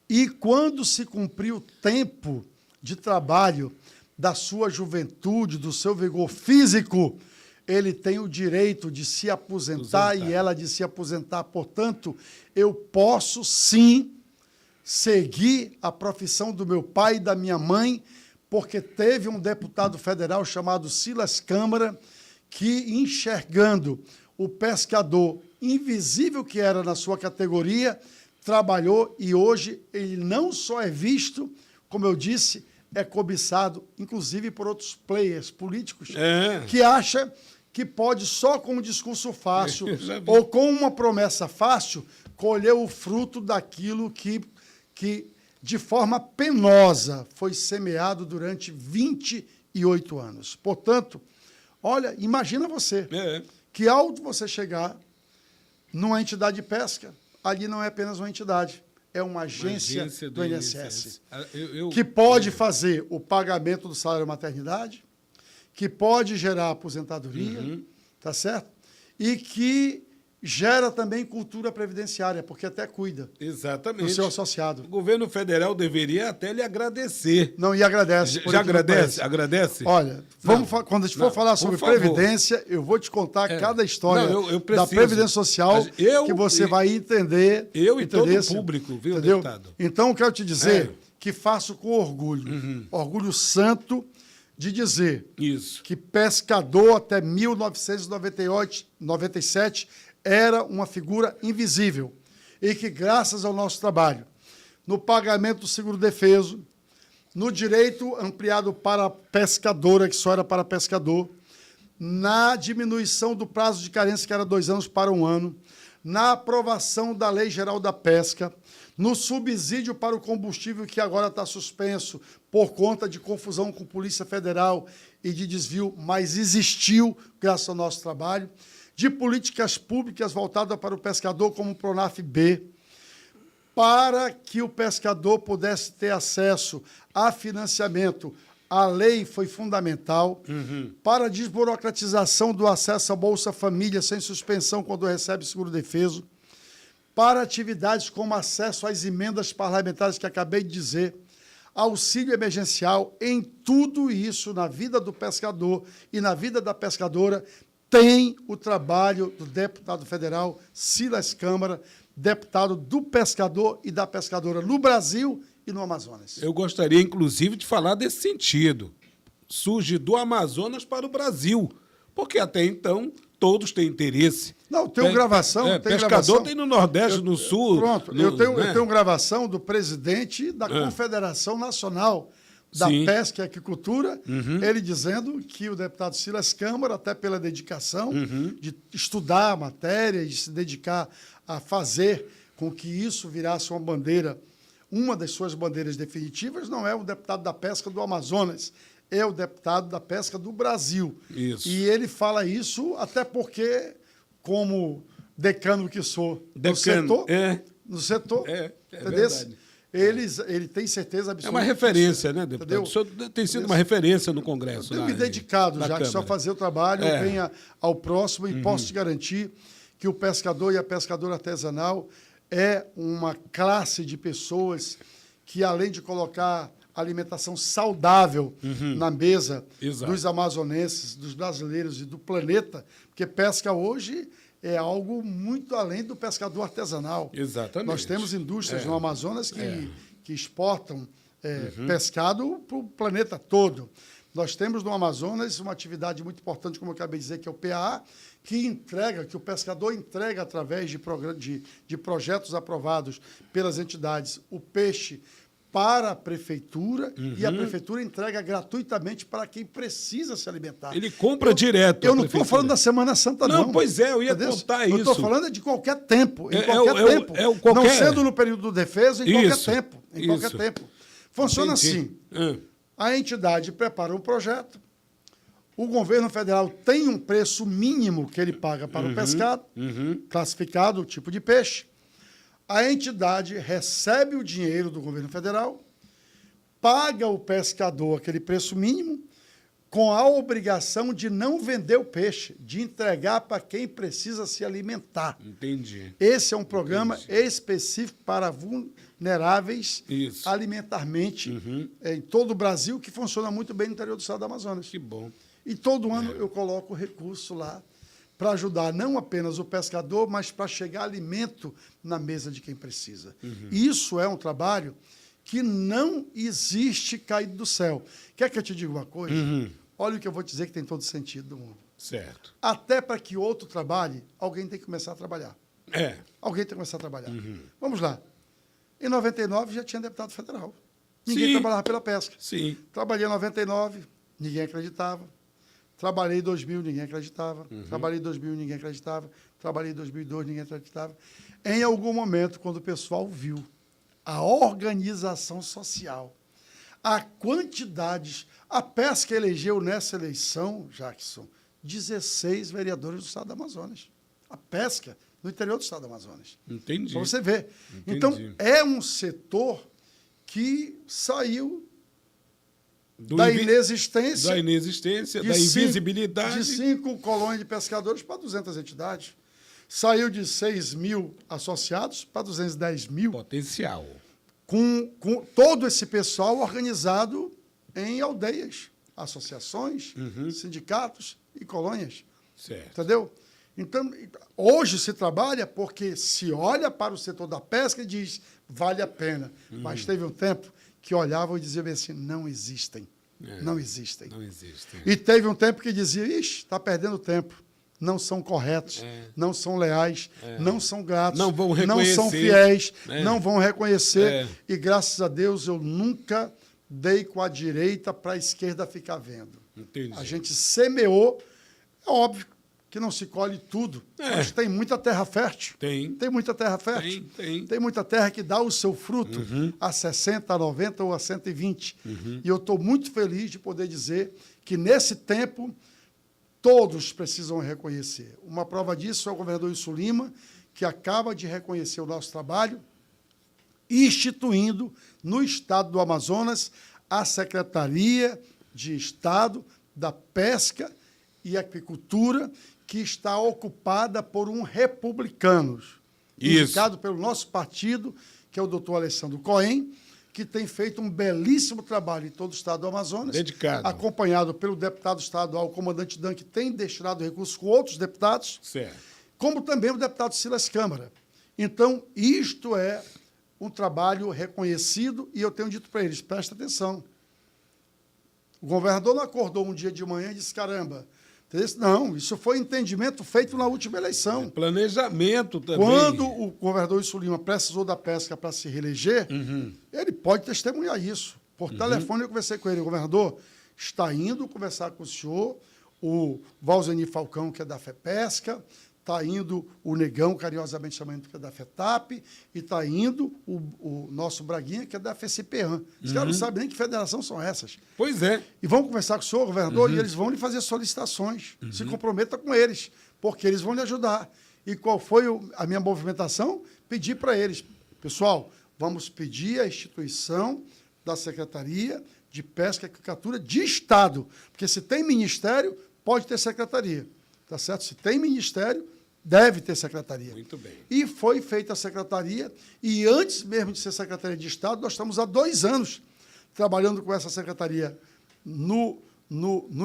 E quando se cumprir o tempo de trabalho da sua juventude, do seu vigor físico, ele tem o direito de se aposentar e ela de se aposentar. Portanto, eu posso, sim, seguir a profissão do meu pai e da minha mãe, porque teve um deputado federal chamado Silas Câmara que, enxergando o pescador invisível que era na sua categoria, trabalhou e hoje ele não só é visto, como eu disse, é cobiçado, inclusive por outros players políticos, que acham que pode só com um discurso fácil ou com uma promessa fácil colher o fruto daquilo que de forma penosa foi semeado durante 28 anos. Portanto, olha, imagina você, que ao você chegar numa entidade de pesca, ali não é apenas uma entidade, é uma agência do INSS, que pode fazer o pagamento do salário maternidade, que pode gerar aposentadoria, tá certo? E que gera também cultura previdenciária, porque até cuida do seu associado. O governo federal deveria até lhe agradecer. Não, e agradece. Já agradece? Agradece? Olha, quando a gente for falar sobre previdência, eu vou te contar cada história da Previdência Social que você vai entender. Eu e todo o público, viu, entendeu? deputado? Então, eu quero te dizer que faço com orgulho, orgulho santo, de dizer Isso. que pescador até 1997 era uma figura invisível e que, graças ao nosso trabalho, no pagamento do seguro-defeso, no direito ampliado para pescadora, que só era para pescador, na diminuição do prazo de carência, que era 2 anos para 1 ano, na aprovação da Lei Geral da Pesca, no subsídio para o combustível, que agora está suspenso por conta de confusão com Polícia Federal e de desvio, mas existiu graças ao nosso trabalho, de políticas públicas voltadas para o pescador, como o Pronaf-B, para que o pescador pudesse ter acesso a financiamento. A lei foi fundamental para a desburocratização do acesso à Bolsa Família sem suspensão quando recebe seguro-defeso, para atividades como acesso às emendas parlamentares que acabei de dizer, auxílio emergencial. Em tudo isso, na vida do pescador e na vida da pescadora, tem o trabalho do deputado federal Silas Câmara, deputado do pescador e da pescadora no Brasil e no Amazonas. Eu gostaria, inclusive, de falar desse sentido. Surge do Amazonas para o Brasil, porque até então todos têm interesse. Não, tem gravação. Tem pescador gravação. tem no Nordeste, no Sul. Pronto, eu tenho gravação do presidente da Confederação Nacional da Pesca e Aquicultura, ele dizendo que o deputado Silas Câmara, até pela dedicação de estudar a matéria, de se dedicar a fazer com que isso virasse uma bandeira, uma das suas bandeiras definitivas, não é o deputado da pesca do Amazonas, é o deputado da pesca do Brasil. Isso. E ele fala isso até porque, como decano que sou no setor, verdade. Ele tem certeza absoluta. É uma referência, né, deputado? Entendeu? O senhor tem sido uma referência no Congresso. Eu tenho me dedicado, já que só fazer o trabalho, eu venho ao próximo e posso te garantir que o pescador e a pescadora artesanal é uma classe de pessoas que, além de colocar alimentação saudável na mesa dos amazonenses, dos brasileiros e do planeta, porque pesca hoje é algo muito além do pescador artesanal. Exatamente. Nós temos indústrias no Amazonas que exportam pescado para o planeta todo. Nós temos no Amazonas uma atividade muito importante, como eu acabei de dizer, que é o PAA, que o pescador entrega através de projetos aprovados pelas entidades o peixe para a prefeitura e a prefeitura entrega gratuitamente para quem precisa se alimentar. Ele compra direto. Eu não estou falando da Semana Santa, não. Não, pois é, eu ia contar isso. Eu estou falando de qualquer tempo, em qualquer tempo. Não sendo no período do defeso, em qualquer tempo. Em qualquer tempo. Funciona assim. A entidade prepara um projeto, o governo federal tem um preço mínimo que ele paga para o pescado, classificado o tipo de peixe. A entidade recebe o dinheiro do governo federal, paga o pescador aquele preço mínimo, com a obrigação de não vender o peixe, de entregar para quem precisa se alimentar. Entendi. Esse é um programa específico para vulneráveis alimentarmente em todo o Brasil, que funciona muito bem no interior do estado do Amazonas. Que bom. E todo ano eu coloco recurso lá para ajudar não apenas o pescador, mas para chegar alimento na mesa de quem precisa. Isso é um trabalho que não existe caído do céu. Quer que eu te diga uma coisa? Olha o que eu vou te dizer que tem todo sentido do mundo. Certo. Até para que outro trabalhe, alguém tem que começar a trabalhar. Alguém tem que começar a trabalhar. Vamos lá. Em 99 já tinha deputado federal. Ninguém trabalhava pela pesca. Sim. Trabalhei em 99, ninguém acreditava. Trabalhei em 2000, ninguém acreditava. Trabalhei em 2000, ninguém acreditava. Trabalhei em 2002, ninguém acreditava. Em algum momento, quando o pessoal viu a organização social, a quantidade... A pesca elegeu nessa eleição, Jackson, 16 vereadores do estado do Amazonas. A pesca no interior do estado do Amazonas. Entendi. Para você ver. Entendi. Então, é um setor que saiu da inexistência, da invisibilidade. De 5 colônias de pescadores para 200 entidades. Saiu de 6 mil associados para 210 mil. Potencial. Com todo esse pessoal organizado em aldeias, associações, sindicatos e colônias. Certo. Entendeu? Então, hoje se trabalha porque se olha para o setor da pesca e diz, vale a pena. Mas teve um tempo que olhavam e diziam assim, não existem. Não existem. Não existem. E teve um tempo que dizia, está perdendo tempo. Não são corretos, não são leais, não são gratos, não vão reconhecer, não são fiéis, não vão reconhecer. E graças a Deus eu nunca dei com a direita para a esquerda ficar vendo. Entendi. A gente semeou, é óbvio que não se colhe tudo, mas tem muita terra fértil. Tem Muita terra fértil. Tem Muita terra que dá o seu fruto a 60, a 90 ou a 120. E eu estou muito feliz de poder dizer que nesse tempo todos precisam reconhecer. Uma prova disso é o governador Wilson Lima, que acaba de reconhecer o nosso trabalho, instituindo no estado do Amazonas a Secretaria de Estado da Pesca e Aquicultura, que está ocupada por um republicano, indicado pelo nosso partido, que é o doutor Alessandro Cohen, que tem feito um belíssimo trabalho em todo o estado do Amazonas, dedicado, acompanhado pelo deputado estadual, o comandante Dan, que tem destinado recursos com outros deputados, certo, como também o deputado Silas Câmara. Então, isto é um trabalho reconhecido e eu tenho dito para eles, presta atenção. O governador não acordou um dia de manhã e disse, caramba, não, isso foi entendimento feito na última eleição. Planejamento também. Quando o governador Wilson Lima precisou da pesca para se reeleger, ele pode testemunhar isso. Por telefone eu conversei com ele, governador, está indo conversar com o senhor, o Valzenir Falcão, que é da FEPESCA, está indo o Negão, carinhosamente chamando, que é da FETAP, e está indo o nosso Braguinha, que é da FCPAN. Os caras não sabem nem que federação são essas. Pois é. E vão conversar com o senhor, governador, e eles vão lhe fazer solicitações. Se comprometa com eles, porque eles vão lhe ajudar. E qual foi a minha movimentação? Pedir para eles, pessoal, vamos pedir a instituição da Secretaria de Pesca e Aquicultura de Estado, porque se tem ministério, pode ter secretaria. Tá certo? Se tem ministério, deve ter secretaria. Muito bem. E foi feita a secretaria, e antes mesmo de ser Secretaria de Estado, nós estamos há 2 anos trabalhando com essa secretaria no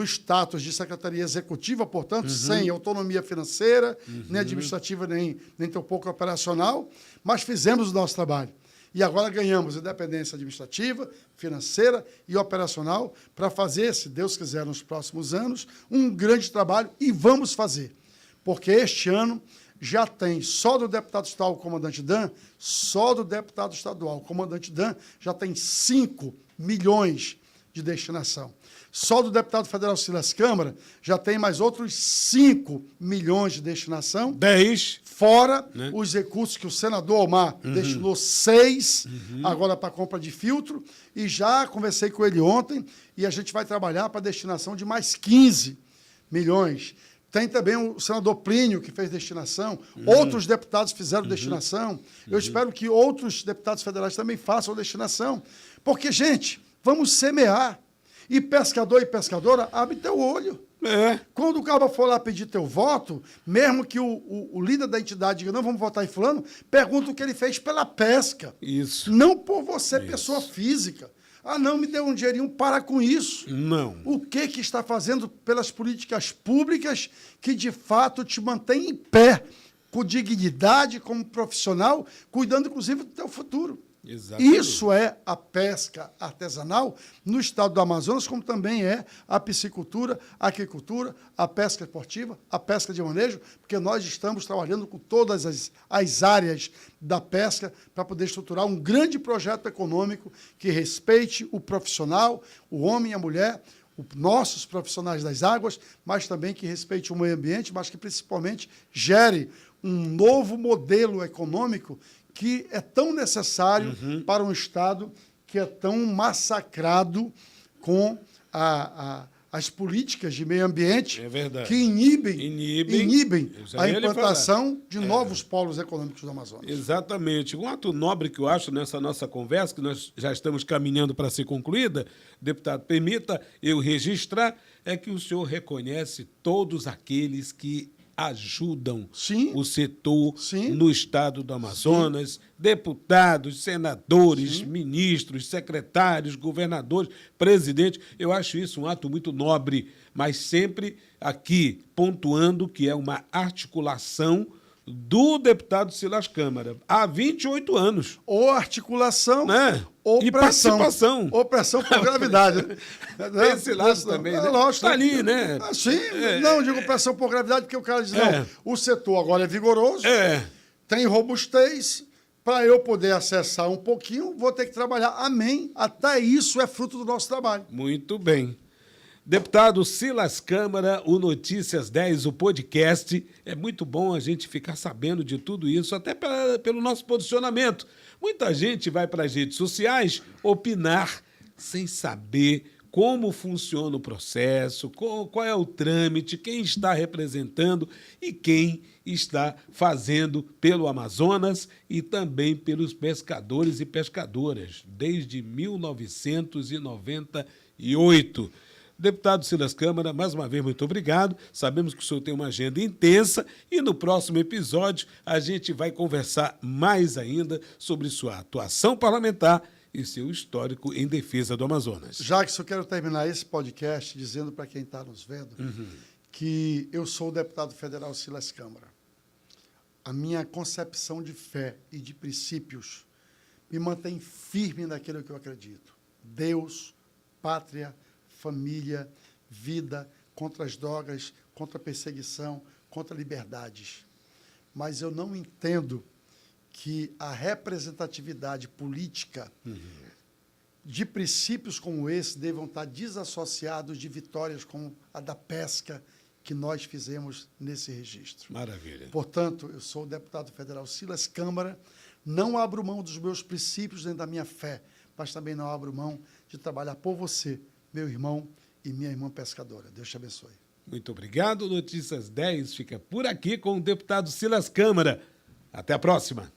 status de secretaria executiva, portanto, sem autonomia financeira, nem administrativa, nem tão pouco operacional, mas fizemos o nosso trabalho. E agora ganhamos independência administrativa, financeira e operacional para fazer, se Deus quiser, nos próximos anos, um grande trabalho, e vamos fazer. Porque este ano já tem, só do deputado estadual, o comandante Dan, já tem 5 milhões de destinação. Só do deputado federal Silas Câmara já tem mais outros 5 milhões de destinação. 10. Fora os recursos que o senador Omar destinou 6, agora para compra de filtro. E já conversei com ele ontem e a gente vai trabalhar para a destinação de mais 15 milhões. Tem também o senador Plínio, que fez destinação. Outros deputados fizeram destinação. Eu espero que outros deputados federais também façam destinação. Porque, gente, vamos semear. E pescador e pescadora, abre teu olho. Quando o cara for lá pedir teu voto, mesmo que o líder da entidade diga, não, vamos votar em fulano, pergunta o que ele fez pela pesca. Isso. Não por você, pessoa física. Ah, não, me deu um dinheirinho, para com isso. Não. O que está fazendo pelas políticas públicas que, de fato, te mantém em pé, com dignidade, como profissional, cuidando, inclusive, do teu futuro. Exatamente. Isso é a pesca artesanal no estado do Amazonas, como também é a piscicultura, a aquicultura, a pesca esportiva, a pesca de manejo, porque nós estamos trabalhando com todas as áreas da pesca para poder estruturar um grande projeto econômico que respeite o profissional, o homem e a mulher, nossos profissionais das águas, mas também que respeite o meio ambiente, mas que principalmente gere um novo modelo econômico que é tão necessário para um Estado que é tão massacrado com as políticas de meio ambiente que inibem a implantação de novos polos econômicos do Amazonas. Exatamente. Um ato nobre que eu acho nessa nossa conversa, que nós já estamos caminhando para ser concluída, deputado, permita eu registrar, é que o senhor reconhece todos aqueles que ajudam o setor no estado do Amazonas, deputados, senadores, ministros, secretários, governadores, presidentes. Eu acho isso um ato muito nobre, mas sempre aqui pontuando que é uma articulação do deputado Silas Câmara, há 28 anos. Ou articulação, Né? ou E pressão. participação. Ou pressão por gravidade. Tem esse lado também, né? Lógico. Tá ali, né? Sim, não, digo pressão por gravidade, porque o cara diz, não, o setor agora é vigoroso, tem robustez, para eu poder acessar um pouquinho, vou ter que trabalhar. Amém. Até isso é fruto do nosso trabalho. Muito bem. Deputado Silas Câmara, o Notícias 10, o podcast. É muito bom a gente ficar sabendo de tudo isso, até pelo nosso posicionamento. Muita gente vai para as redes sociais opinar sem saber como funciona o processo, qual é o trâmite, quem está representando e quem está fazendo pelo Amazonas e também pelos pescadores e pescadoras, desde 1998. Deputado Silas Câmara, mais uma vez, muito obrigado. Sabemos que o senhor tem uma agenda intensa e no próximo episódio a gente vai conversar mais ainda sobre sua atuação parlamentar e seu histórico em defesa do Amazonas. Jackson, eu quero terminar esse podcast dizendo para quem está nos vendo que eu sou o deputado federal Silas Câmara. A minha concepção de fé e de princípios me mantém firme naquilo que eu acredito. Deus, pátria, família, vida, contra as drogas, contra a perseguição, contra liberdades. Mas eu não entendo que a representatividade política de princípios como esse devam estar desassociados de vitórias como a da pesca que nós fizemos nesse registro. Maravilha. Portanto, eu sou o deputado federal Silas Câmara, não abro mão dos meus princípios nem da minha fé, mas também não abro mão de trabalhar por você, meu irmão e minha irmã pescadora. Deus te abençoe. Muito obrigado. Notícias 10 fica por aqui com o deputado Silas Câmara. Até a próxima.